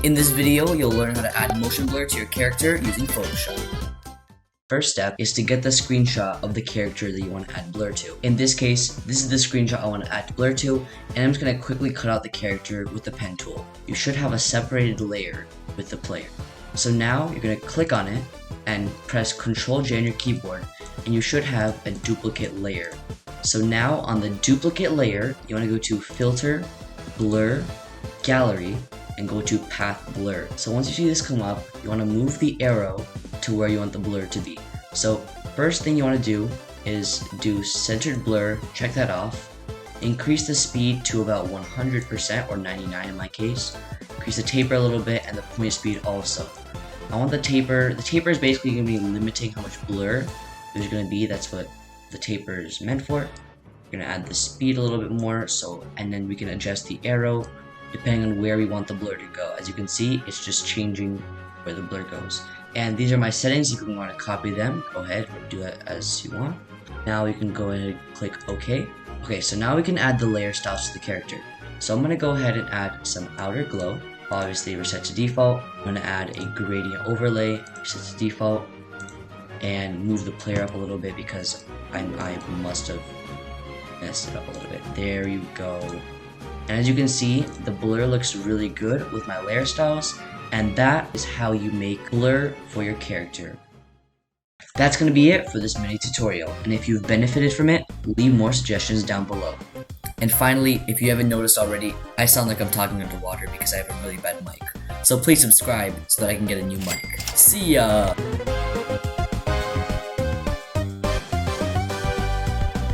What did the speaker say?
In this video, you'll learn how to add motion blur to your character using Photoshop. First step is to get the screenshot of the character that you want to add blur to. In this case, this is the screenshot I want to add blur to, and I'm just going to quickly cut out the character with the pen tool. You should have a separated layer with the player. So now you're going to click on it and press Ctrl J on your keyboard, and you should have a duplicate layer. So now on the duplicate layer, you want to go to Filter, Blur, Gallery, and go to Path Blur. So once you see this come up, you want to move the arrow to where you want the blur to be. So first thing you want to do is do centered blur, check that off, increase the speed to about 100% or 99 in my case, increase the taper a little bit and the point speed also. I want the taper is basically going to be limiting how much blur there's going to be. That's what the taper is meant for. We're going to add the speed a little bit more, and then we can adjust the arrow depending on where we want the blur to go. As you can see, it's just changing where the blur goes. And these are my settings. If you want to copy them, go ahead and do it as you want. Now we can go ahead and click OK. Okay, so now we can add the layer styles to the character. So I'm going to go ahead and add some outer glow. Obviously reset to default. I'm going to add a gradient overlay, reset to default, and move the player up a little bit because I must have messed it up a little bit. There you go. And as you can see, the blur looks really good with my layer styles, and that is how you make blur for your character. That's going to be it for this mini tutorial, and if you've benefited from it, leave more suggestions down below. And finally, if you haven't noticed already, I sound like I'm talking underwater because I have a really bad mic. So please subscribe so that I can get a new mic. See ya!